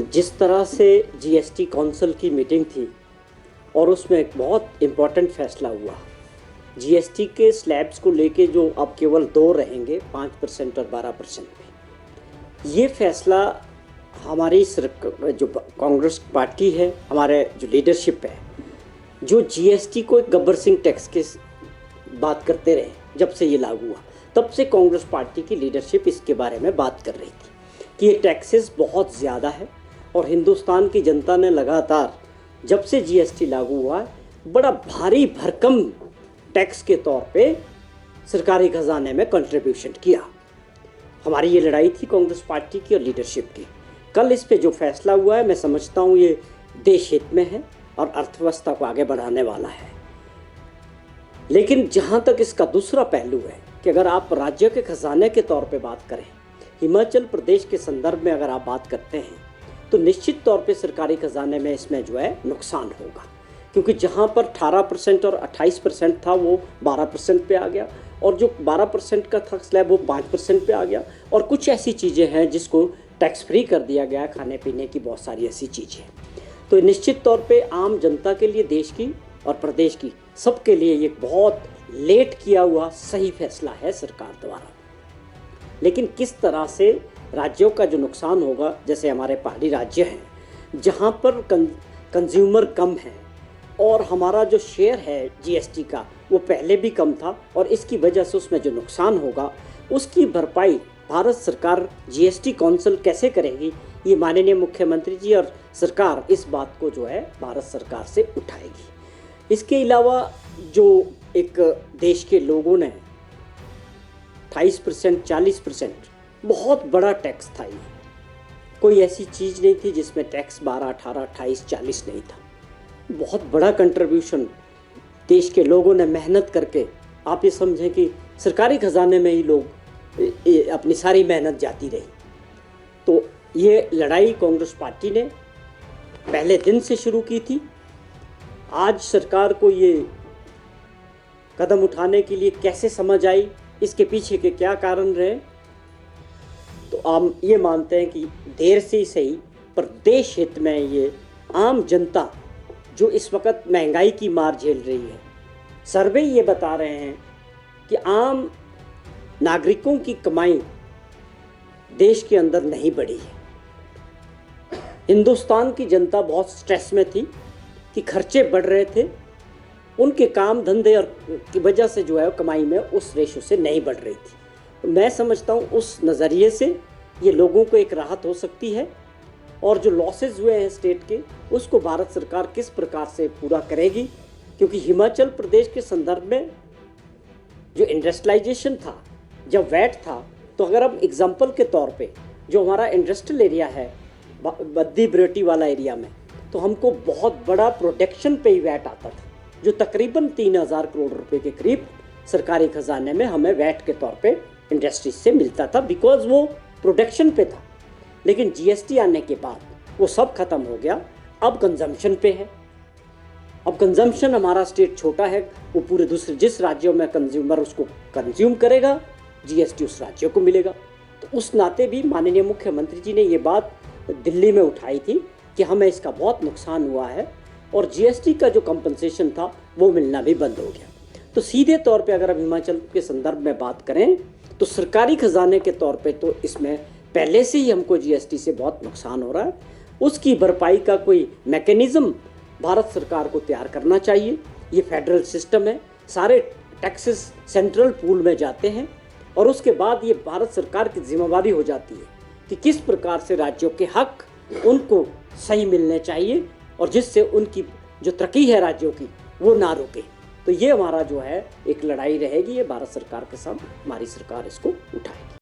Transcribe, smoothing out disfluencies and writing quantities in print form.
जिस तरह से जीएसटी काउंसिल की मीटिंग थी और उसमें एक बहुत इम्पोर्टेंट फैसला हुआ। जीएसटी के स्लैब्स को लेके जो अब केवल 2 रहेंगे, 5% और 12% पे। ये फैसला हमारी जो कांग्रेस पार्टी है, हमारे जो लीडरशिप है, जो जीएसटी को एक गब्बर सिंह टैक्स के बात करते रहे, जब से ये लागू हुआ तब से कांग्रेस पार्टी की लीडरशिप इसके बारे में बात कर रही थी कि ये टैक्सेस बहुत ज़्यादा है और हिंदुस्तान की जनता ने लगातार जब से जीएसटी लागू हुआ बड़ा भारी भरकम टैक्स के तौर पे सरकारी खजाने में कंट्रीब्यूशन किया। हमारी ये लड़ाई थी कांग्रेस पार्टी की और लीडरशिप की। कल इस पे जो फैसला हुआ है, मैं समझता हूँ ये देश हित में है और अर्थव्यवस्था को आगे बढ़ाने वाला है। लेकिन जहाँ तक इसका दूसरा पहलू है कि अगर आप राज्य के खजाने के तौर पे बात करें, हिमाचल प्रदेश के संदर्भ में अगर आप बात करते हैं, तो निश्चित तौर पे सरकारी खजाने में इसमें जो है नुकसान होगा, क्योंकि जहाँ पर 18% और 28% था वो 12% पे आ गया और जो 12% का था स्लैब वो 5% पे आ गया। और कुछ ऐसी चीज़ें हैं जिसको टैक्स फ्री कर दिया गया, खाने पीने की बहुत सारी ऐसी चीज़ें। तो निश्चित तौर पे आम जनता के लिए, देश की और प्रदेश की, सबके लिए ये बहुत लेट किया हुआ सही फैसला है सरकार द्वारा। लेकिन किस तरह से राज्यों का जो नुकसान होगा, जैसे हमारे पहाड़ी राज्य हैं जहाँ पर कंज्यूमर कम है और हमारा जो शेयर है जीएसटी का वो पहले भी कम था, और इसकी वजह से उसमें जो नुकसान होगा उसकी भरपाई भारत सरकार जीएसटी काउंसिल कैसे करेगी, ये माननीय मुख्यमंत्री जी और सरकार इस बात को जो है भारत सरकार से उठाएगी। इसके अलावा जो एक देश के लोगों ने 28%, 40% बहुत बड़ा टैक्स था। ये कोई ऐसी चीज़ नहीं थी जिसमें टैक्स 12, 18, 28, 40 नहीं था। बहुत बड़ा कंट्रीब्यूशन देश के लोगों ने मेहनत करके, आप ये समझें कि सरकारी खजाने में ही लोग अपनी सारी मेहनत जाती रही। तो ये लड़ाई कांग्रेस पार्टी ने पहले दिन से शुरू की थी। आज सरकार को ये कदम उठाने के लिए कैसे समझ आई, इसके पीछे के क्या कारण रहे, तो हम ये मानते हैं कि देर से ही सही पर देश हित में ये आम जनता जो इस वक्त महंगाई की मार झेल रही है, सर्वे ये बता रहे हैं कि आम नागरिकों की कमाई देश के अंदर नहीं बढ़ी है। हिंदुस्तान की जनता बहुत स्ट्रेस में थी कि खर्चे बढ़ रहे थे, उनके काम धंधे और की वजह से जो है कमाई में उस रेशो से नहीं बढ़ रही थी। तो मैं समझता हूँ उस नज़रिए से ये लोगों को एक राहत हो सकती है, और जो लॉसेज हुए हैं स्टेट के उसको भारत सरकार किस प्रकार से पूरा करेगी, क्योंकि हिमाचल प्रदेश के संदर्भ में जो इंडस्ट्रियलाइजेशन था, जब वैट था, तो अगर हम एग्जाम्पल के तौर पे जो हमारा इंडस्ट्रियल एरिया है बद्दी बरेटी वाला एरिया में, तो हमको बहुत बड़ा प्रोडक्शन पे ही वैट आता था, जो तकरीबन 3000 करोड़ रुपए के करीब सरकारी खजाने में हमें वैट के तौर पे इंडस्ट्रीज से मिलता था, बिकॉज वो प्रोडक्शन पे था। लेकिन जीएसटी आने के बाद वो सब खत्म हो गया, अब कंजम्पशन पे है। अब कंजम्पशन हमारा स्टेट छोटा है, वो पूरे दूसरे जिस राज्यों में कंज्यूमर उसको कंज्यूम करेगा, जीएसटी उस राज्यों को मिलेगा। तो उस नाते भी माननीय मुख्यमंत्री जी ने ये बात दिल्ली में उठाई थी कि हमें इसका बहुत नुकसान हुआ है और जीएसटी का जो कंपनसेशन था वो मिलना भी बंद हो गया। तो सीधे तौर पे अगर हम हिमाचल के संदर्भ में बात करें तो सरकारी खजाने के तौर पे तो इसमें पहले से ही हमको जीएसटी से बहुत नुकसान हो रहा है। उसकी भरपाई का कोई मैकेनिज़्म भारत सरकार को तैयार करना चाहिए। ये फेडरल सिस्टम है, सारे टैक्सेस सेंट्रल पूल में जाते हैं और उसके बाद ये भारत सरकार की जिम्मेदारी हो जाती है कि किस प्रकार से राज्यों के हक उनको सही मिलने चाहिए और जिससे उनकी जो तरक्की है राज्यों की वो ना रुके। तो ये हमारा जो है एक लड़ाई रहेगी, ये भारत सरकार के साथ हमारी सरकार इसको उठाएगी।